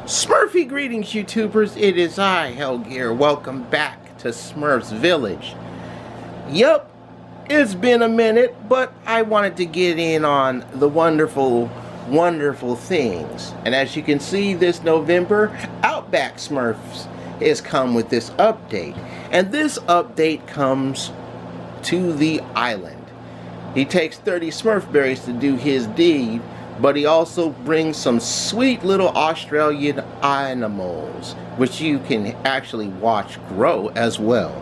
Smurfy greetings, YouTubers. It is I, Hellgear. Welcome back to Smurfs Village. Yup, it's been a minute, but I wanted to get in on the wonderful things. And as you can see, this November, Outback Smurfs has come with this update. And this update comes to the island. He takes 30 Smurf berries to do his deed, but he also brings some sweet little Australian animals, which you can actually watch grow as well.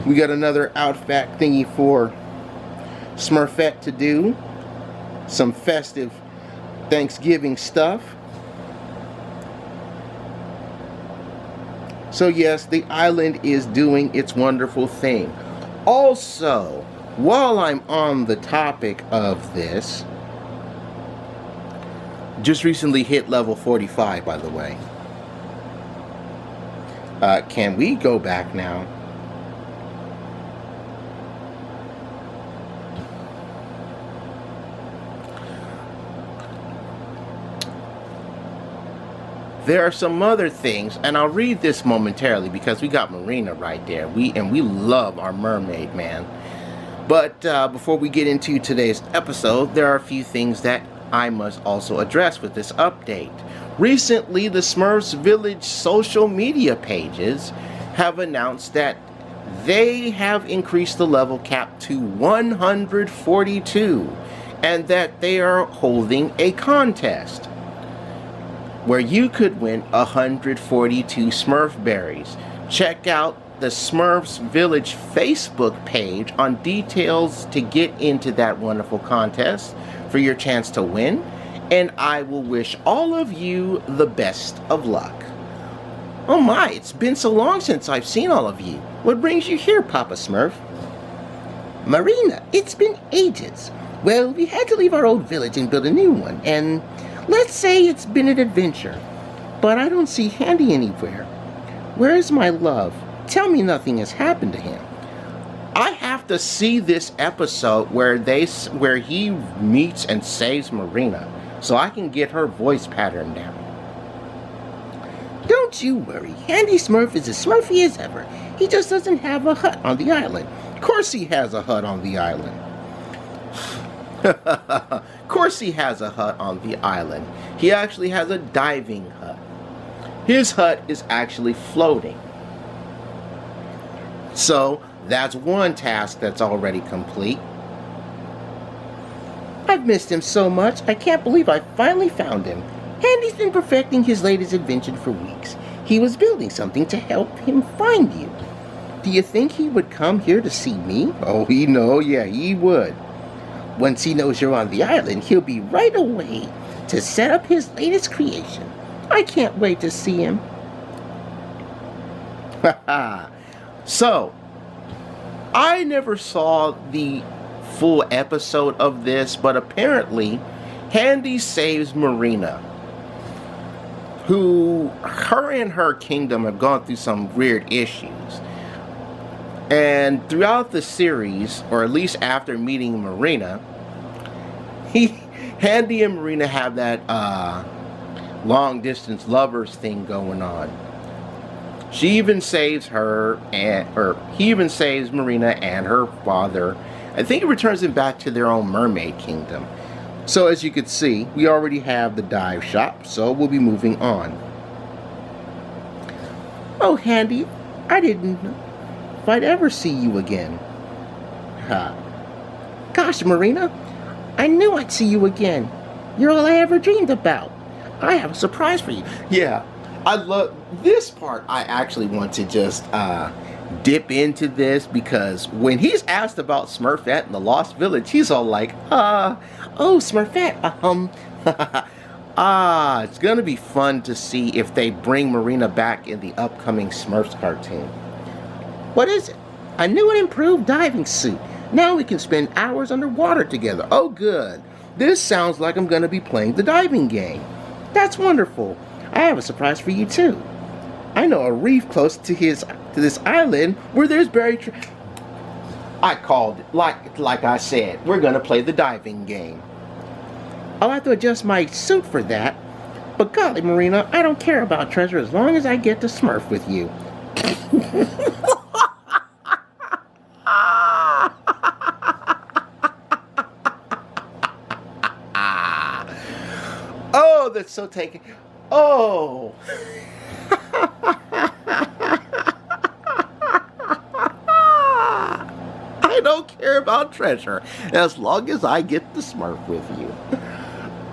We got another Outback thingy for Smurfette to do. Some festive Thanksgiving stuff. So yes, the island is doing its wonderful thing. Also, while I'm on the topic of this, just recently hit level 45, by the way. Can we go back now? There are some other things, and I'll read this momentarily because we got Marina right there. We love our mermaid, man. But before we get into today's episode, there are a few things that I must also address with this update. Recently, the Smurfs Village social media pages have announced that they have increased the level cap to 142 and that they are holding a contest where you could win 142 Smurf berries. Check out the Smurfs Village Facebook page on details to get into that wonderful contest for your chance to win, and I will wish all of you the best of luck. Oh my, it's been so long since I've seen all of you. What brings you here, Papa Smurf? Marina, it's been ages. Well, we had to leave our old village and build a new one, and let's say it's been an adventure. But I don't see Handy anywhere. Where is my love? Tell me nothing has happened to him. I have to see this episode where he meets and saves Marina, so I can get her voice pattern down. Don't you worry. Handy Smurf is as Smurfy as ever. He just doesn't have a hut on the island. Of course he has a hut on the island. Of course he has a hut on the island. He actually has a diving hut. His hut is actually floating. So that's one task that's already complete. I've missed him so much, I can't believe I finally found him. Handy's been perfecting his latest invention for weeks. He was building something to help him find you. Do you think he would come here to see me? Oh, yeah, he would. Once he knows you're on the island, he'll be right away to set up his latest creation. I can't wait to see him. Haha. So, I never saw the full episode of this, but apparently, Handy saves Marina, who, her and her kingdom have gone through some weird issues. And throughout the series, or at least after meeting Marina, Handy and Marina have that long distance lovers thing going on. She even saves he even saves Marina and her father. I think it returns them back to their own mermaid kingdom. So as you can see, we already have the dive shop, so we'll be moving on. Oh, Handy, I didn't know if I'd ever see you again. Gosh, Marina, I knew I'd see you again. You're all I ever dreamed about. I have a surprise for you. Yeah. I love this part. I actually want to just dip into this because when he's asked about Smurfette and the Lost Village, he's all like, oh, Smurfette, it's gonna be fun to see if they bring Marina back in the upcoming Smurfs cartoon. What is it? A new and improved diving suit. Now we can spend hours underwater together. Oh, good. This sounds like I'm gonna be playing the diving game. That's wonderful. I have a surprise for you too. I know a reef close to this island where there's buried I called it. Like I said, we're gonna play the diving game. I'll have to adjust my suit for that. But golly, Marina, I don't care about treasure as long as I get to Smurf with you. Oh, that's so taken. Oh. I don't care about treasure as long as I get the Smurf with you.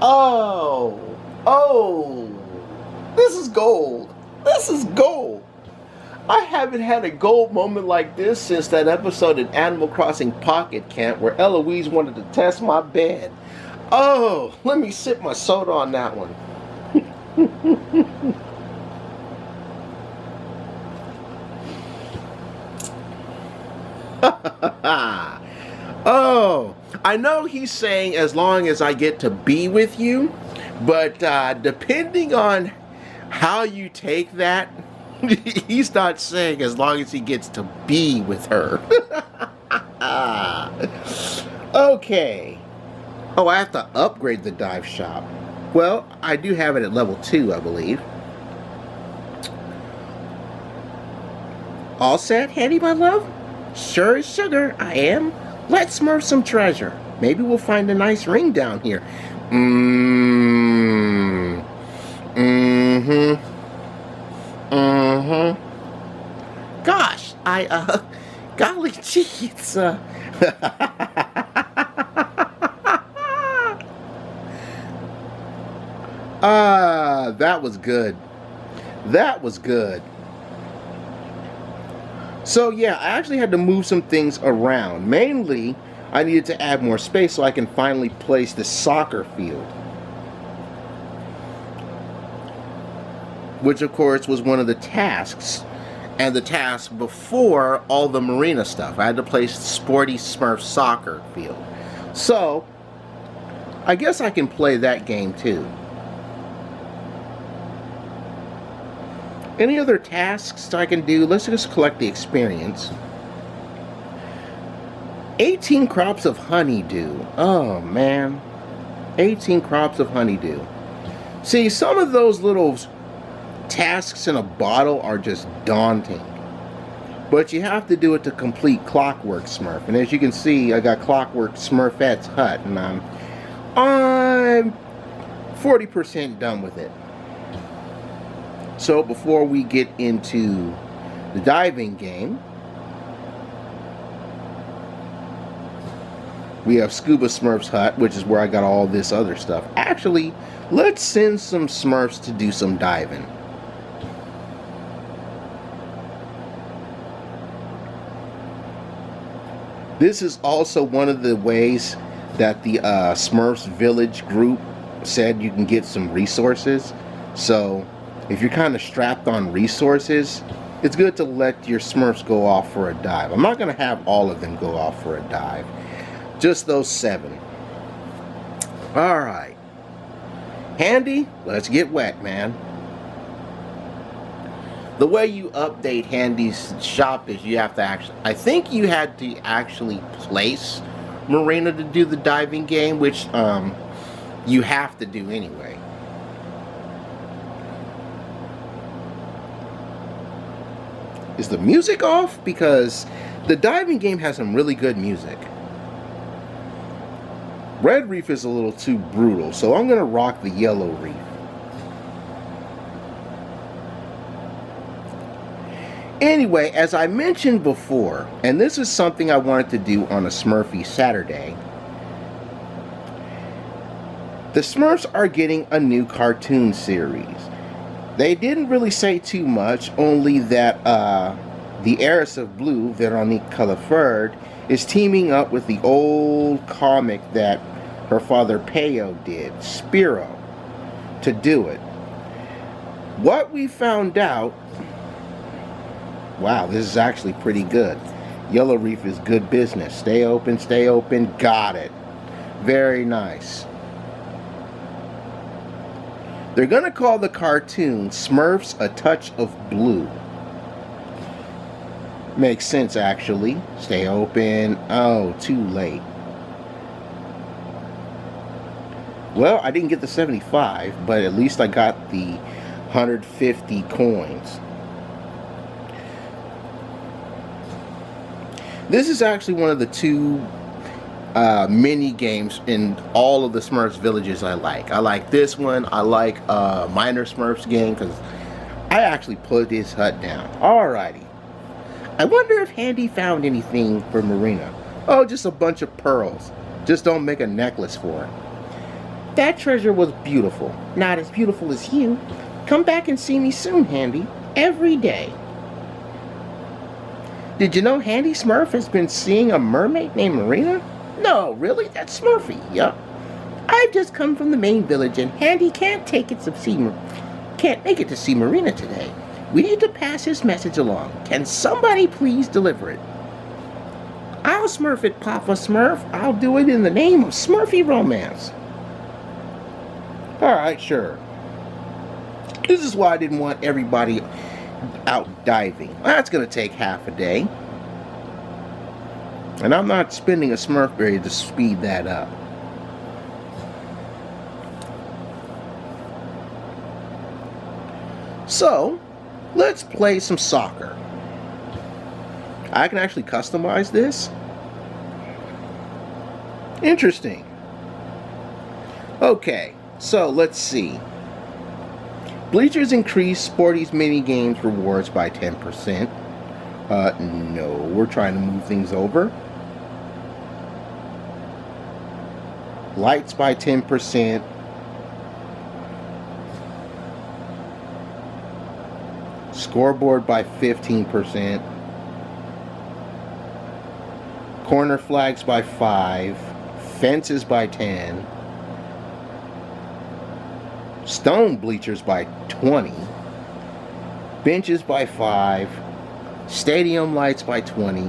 Oh. Oh. This is gold. This is gold. I haven't had a gold moment like this since that episode in Animal Crossing Pocket Camp where Eloise wanted to test my bed. Oh, let me sip my soda on that one. Oh, I know he's saying as long as I get to be with you, but depending on how you take that, he's not saying as long as he gets to be with her. Okay. Oh, I have to upgrade the dive shop. Well, I do have it at level 2, I believe. All set, Handy, my love? Sure as sugar, I am. Let's smurf some treasure. Maybe we'll find a nice ring down here. Gosh, golly gee, it's, that was good. That was good. So yeah, I actually had to move some things around. Mainly, I needed to add more space so I can finally place the soccer field. Which of course was one of the tasks. And the task before all the Marina stuff. I had to place the Sporty Smurf soccer field. So, I guess I can play that game too. Any other tasks I can do? Let's just collect the experience. 18 crops of honeydew. Oh, man. 18 crops of honeydew. See, some of those little tasks in a bottle are just daunting. But you have to do it to complete Clockwork Smurf. And as you can see, I got Clockwork Smurfette's hut. And I'm 40% done with it. So before we get into the diving game, we have Scuba Smurf's hut, which is where I got all this other stuff. Actually, let's send some Smurfs to do some diving. This is also one of the ways that the Smurfs Village group said you can get some resources. So if you're kind of strapped on resources, it's good to let your Smurfs go off for a dive. I'm not going to have all of them go off for a dive. Just those 7. Alright. Handy, let's get wet, man. The way you update Handy's shop is you have to actually... I think you had to actually place Marina to do the diving game, which you have to do anyway. Is the music off? Because the diving game has some really good music. Red Reef is a little too brutal, so I'm going to rock the Yellow Reef. Anyway, as I mentioned before, and this is something I wanted to do on a Smurfy Saturday, the Smurfs are getting a new cartoon series. They didn't really say too much, only that the heiress of blue, Veronique Culliford, is teaming up with the old comic that her father Peyo did, Spiro, to do it. What we found out, wow, this is actually pretty good. Yellow Reef is good business. Stay open, got it. Very nice. They're going to call the cartoon Smurfs A Touch of Blue. Makes sense, actually. Stay open. Oh, too late. Well, I didn't get the 75, but at least I got the 150 coins. This is actually one of the two mini games in all of the Smurfs villages I like. I like this one. I like Minor Smurfs game because I actually put his hut down. Alrighty. I wonder if Handy found anything for Marina. Oh, just a bunch of pearls. Just don't make a necklace for it. That treasure was beautiful. Not as beautiful as you. Come back and see me soon, Handy. Every day. Did you know Handy Smurf has been seeing a mermaid named Marina? No, really? That's Smurfy. Yup. I've just come from the main village and Handy can't make it to see Marina today. We need to pass his message along. Can somebody please deliver it? I'll Smurf it, Papa Smurf. I'll do it in the name of Smurfy Romance. Alright, sure. This is why I didn't want everybody out diving. That's going to take half a day. And I'm not spending a Smurfberry to speed that up. So, let's play some soccer. I can actually customize this. Interesting. Okay, so let's see. Bleachers increase Sporty's mini games rewards by 10%. No, we're trying to move things over. Lights by 10%. Scoreboard by 15%. Corner flags by 5. Fences by 10. Stone bleachers by 20. Benches by 5. Stadium lights by 20.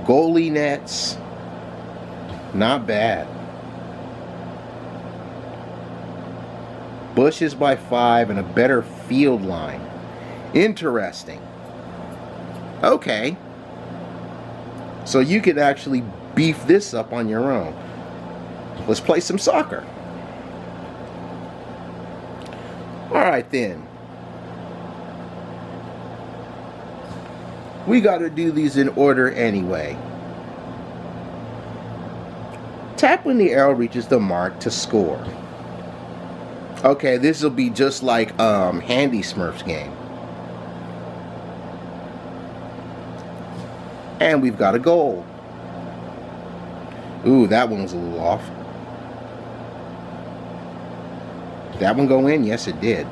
Goalie nets. Not bad. Bushes by 5 and a better field line. Interesting. Okay. So you could actually beef this up on your own. Let's play some soccer. Alright then. We gotta do these in order anyway. Tap when the arrow reaches the mark to score. Okay, this will be just like Handy Smurf's game. And we've got a goal. Ooh, that one was a little off. Did that one go in? Yes, it did.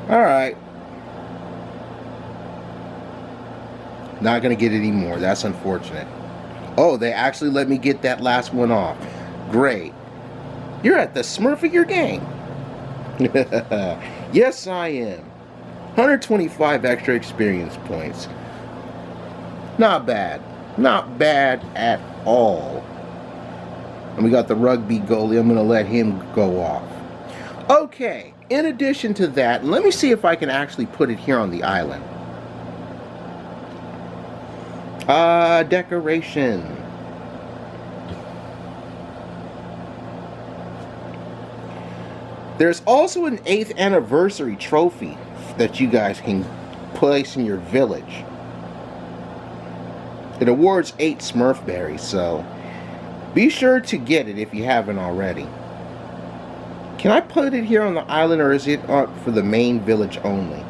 Alright. Not going to get any more. That's unfortunate. Oh, they actually let me get that last one off. Great. You're at the Smurf of your game. Yes, I am. 125 extra experience points. Not bad. Not bad at all. And we got the rugby goalie. I'm going to let him go off. Okay. In addition to that, let me see if I can actually put it here on the island. Decoration. There's also an 8th anniversary trophy that you guys can place in your village. It awards 8 Smurf berries, so be sure to get it if you haven't already. Can I put it here on the island, or is it for the main village only?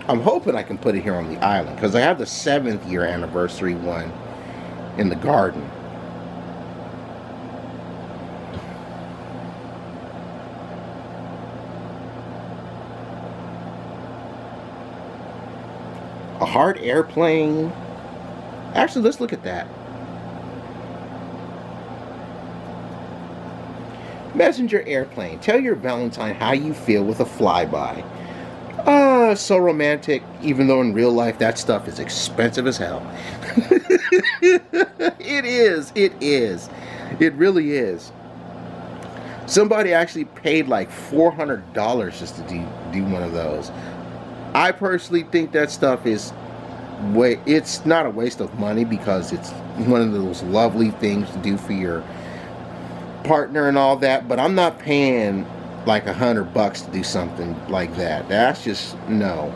I'm hoping I can put it here on the island, because I have the 7th year anniversary one in the garden. A hard airplane. Actually, let's look at that. Messenger airplane. Tell your Valentine how you feel with a flyby. So romantic, even though in real life that stuff is expensive as hell. It is. It is. It really is. Somebody actually paid like $400 just to do one of those. I personally think that stuff is it's not a waste of money because it's one of those lovely things to do for your partner and all that, but I'm not paying like $100 to do something like that. That's just no.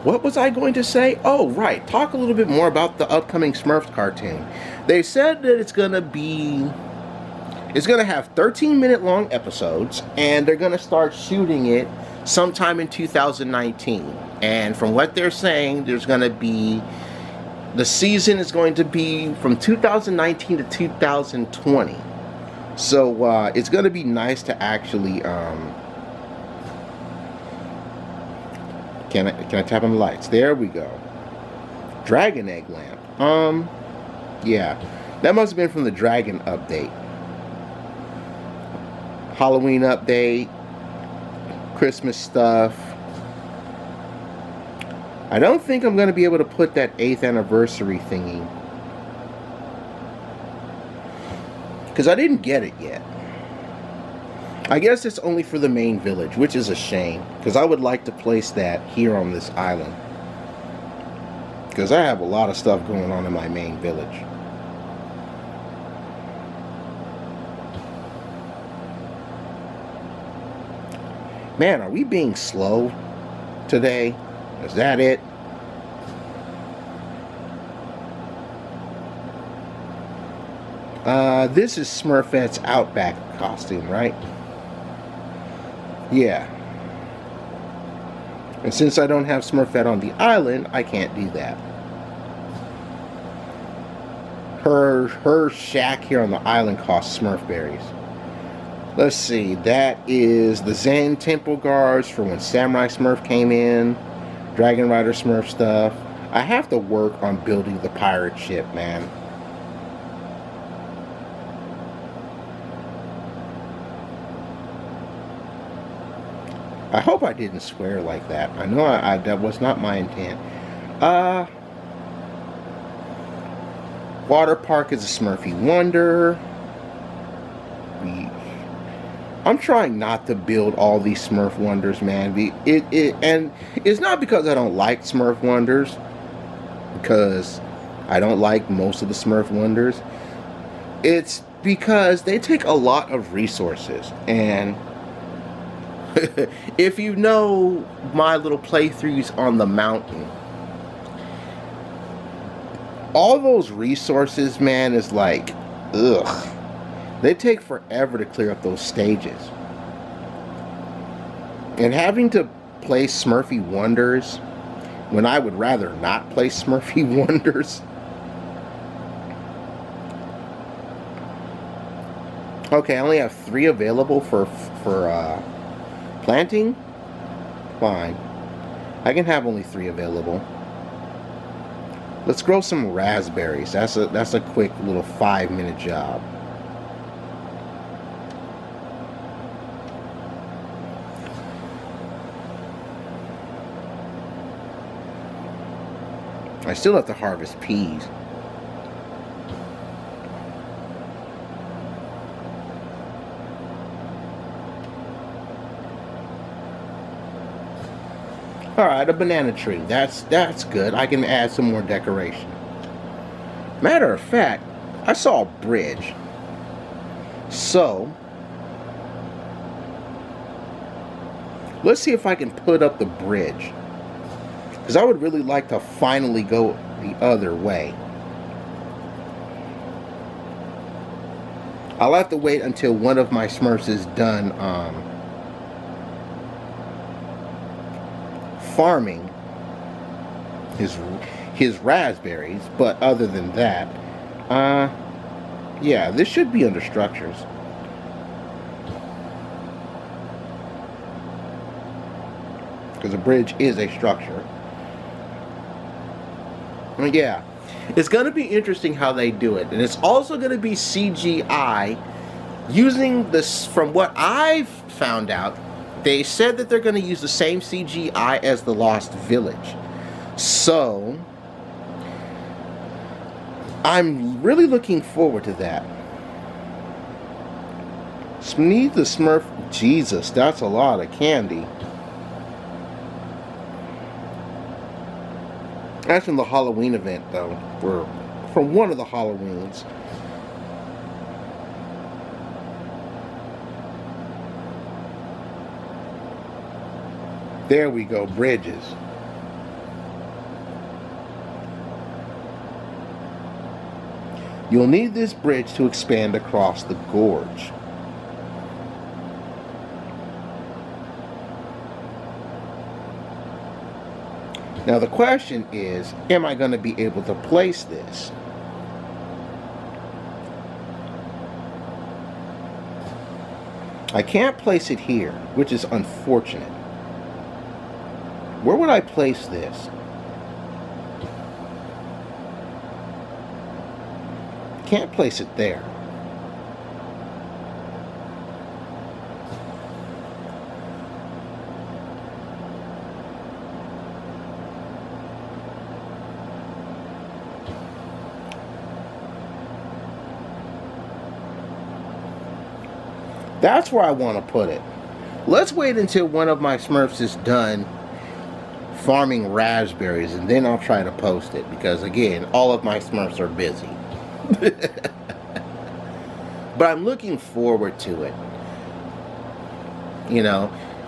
What was I going to say? Oh, right. Talk a little bit more about the upcoming Smurfs cartoon. They said that it's going to have 13-minute long episodes, and they're going to start shooting it sometime in 2019. And from what they're saying, the season is going to be from 2019 to 2020. So it's going to be nice to actually Can I tap on the lights? There we go. Dragon egg lamp. Yeah. That must have been from the Dragon update. Halloween update. Christmas stuff. I don't think I'm going to be able to put that 8th anniversary thingy, because I didn't get it yet. I guess it's only for the main village, which is a shame, because I would like to place that here on this island, because I have a lot of stuff going on in my main village. Man, are we being slow today? Is that it? This is Smurfette's Outback costume, right? Yeah. And since I don't have Smurfette on the island, I can't do that. Her shack here on the island costs Smurf berries. Let's see, that is the Zen Temple Guards for when Samurai Smurf came in. Dragon Rider Smurf stuff. I have to work on building the pirate ship, man. I hope I didn't swear like that. I know that was not my intent. Water Park is a Smurfy wonder. I'm trying not to build all these Smurf wonders, man. And it's not because I don't like Smurf wonders, because I don't like most of the Smurf wonders. It's because they take a lot of resources, and if you know my little playthroughs on the mountain, all those resources, man, is like, ugh. They take forever to clear up those stages. And having to play Smurfy wonders when I would rather not play Smurfy wonders. Okay, I only have 3 available for planting. Fine. I can have only 3 available. Let's grow some raspberries. That's a quick little 5-minute job. I still have to harvest peas. Alright, a banana tree. That's good. I can add some more decoration. Matter of fact, I saw a bridge. So, let's see if I can put up the bridge. Because I would really like to finally go the other way. I'll have to wait until one of my Smurfs is done farming his raspberries. But other than that, yeah, this should be under structures. Because a bridge is a structure. Yeah, it's going to be interesting how they do it. And it's also going to be CGI using this. From what I've found out, they said that they're going to use the same CGI as the Lost Village. So, I'm really looking forward to that. Sneed the Smurf. Jesus, that's a lot of candy. That's from the Halloween event, though. From one of the Halloweens. There we go, bridges. You'll need this bridge to expand across the gorge. Now the question is, am I going to be able to place this? I can't place it here, which is unfortunate. Where would I place this? Can't place it there. That's where I want to put it. Let's wait until one of my Smurfs is done farming raspberries, and then I'll try to post it, because again, all of my Smurfs are busy. But I'm looking forward to it. You know,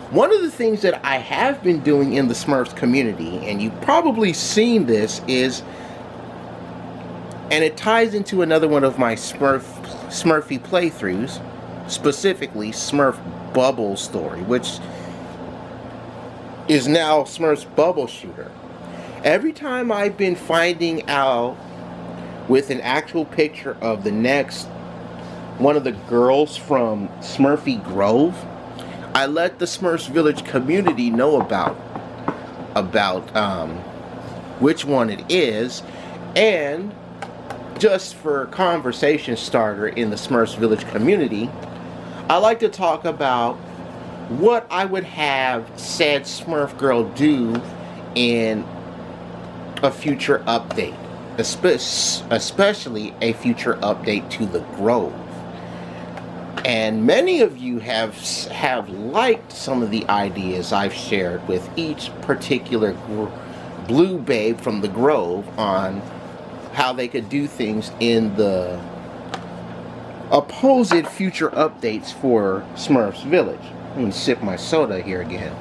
one of the things that I have been doing in the Smurfs community, and you've probably seen this, is, and it ties into another one of my Smurfy playthroughs, specifically Smurf Bubble Story, which is now Smurf's Bubble Shooter. Every time I've been finding out with an actual picture of the next one of the girls from Smurfy Grove, I let the Smurfs Village community know about which one it is, and just for conversation starter in the Smurfs Village community, I like to talk about what I would have said Smurf Girl do in a future update, especially a future update to the Grove. And many of you have liked some of the ideas I've shared with each particular blue babe from the Grove on how they could do things in the opposed future updates for Smurfs Village. I'm going to sip my soda here again.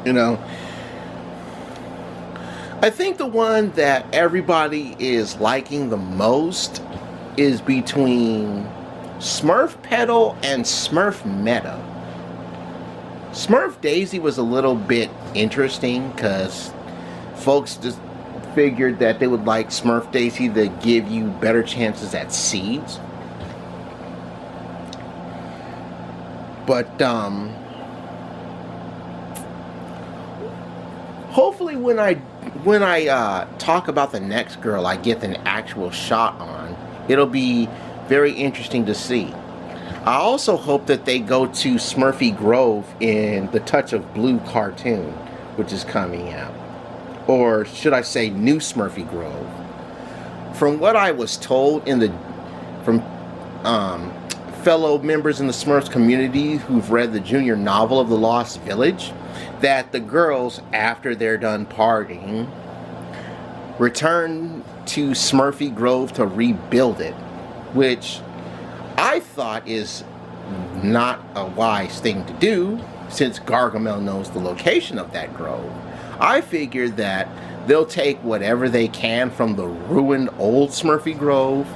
You know, I think the one that everybody is liking the most is between Smurf Pedal and Smurf Meta. Smurf Daisy was a little bit interesting because folks just figured that they would like Smurf Daisy to give you better chances at seeds. But hopefully when I talk about the next girl I get an actual shot on, it'll be very interesting to see. I also hope that they go to Smurfy Grove in the Touch of Blue cartoon, which is coming out. Or should I say New Smurfy Grove. From what I was told from fellow members in the Smurfs community who've read the junior novel of the Lost Village, that the girls, after they're done partying, return to Smurfy Grove to rebuild it, which I thought is not a wise thing to do, since Gargamel knows the location of that grove. I figured that they'll take whatever they can from the ruined old Smurfy Grove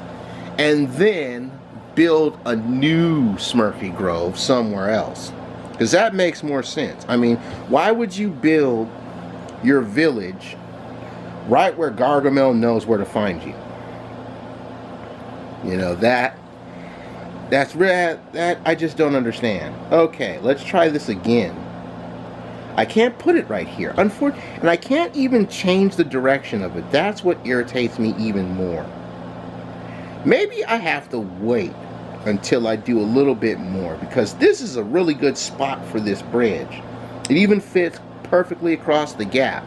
and then build a new Smurfy Grove somewhere else. Because that makes more sense. I mean, why would you build your village right where Gargamel knows where to find you? You know, that's that I just don't understand. Okay, let's try this again. I can't put it right here. Unfortunately, and I can't even change the direction of it. That's what irritates me even more. Maybe I have to wait until I do a little bit more, because this is a really good spot for this bridge. It even fits perfectly across the gap.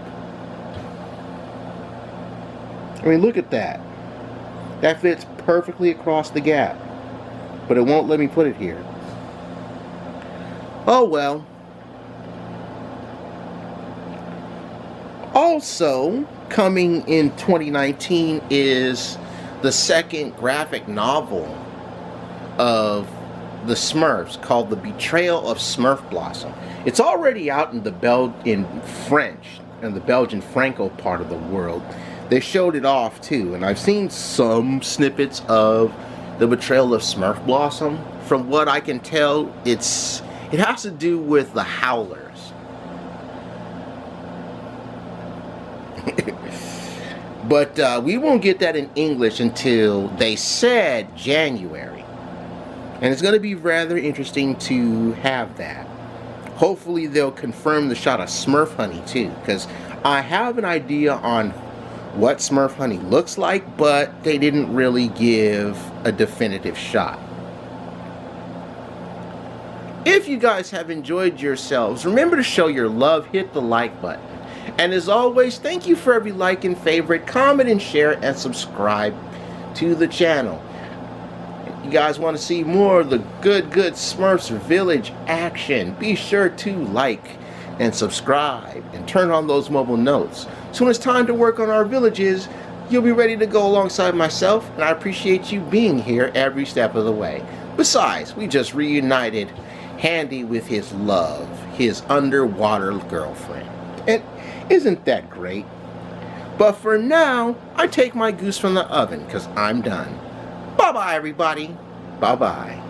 I mean, look at that. That fits perfectly across the gap. But it won't let me put it here. Oh well. Also, coming in 2019 is the second graphic novel of the Smurfs, called The Betrayal of Smurf Blossom. It's already out in in French, in the Belgian Franco part of the world. They showed it off too, and I've seen some snippets of The Betrayal of Smurf Blossom. From what I can tell, it has to do with the Howlers. But we won't get that in English until, they said, January. And it's going to be rather interesting to have that. Hopefully they'll confirm the shot of Smurf Honey too, because I have an idea on what Smurf Honey looks like, but they didn't really give a definitive shot. If you guys have enjoyed yourselves, remember to show your love, hit the like button. And as always, thank you for every like and favorite, comment and share, and subscribe to the channel. If you guys want to see more of the good Smurfs Village action, be sure to like and subscribe and turn on those mobile notes. So when it's time to work on our villages, you'll be ready to go alongside myself, and I appreciate you being here every step of the way. Besides, we just reunited Handy with his love, his underwater girlfriend. And isn't that great? But for now, I take my goose from the oven, because I'm done. Bye-bye, everybody. Bye-bye.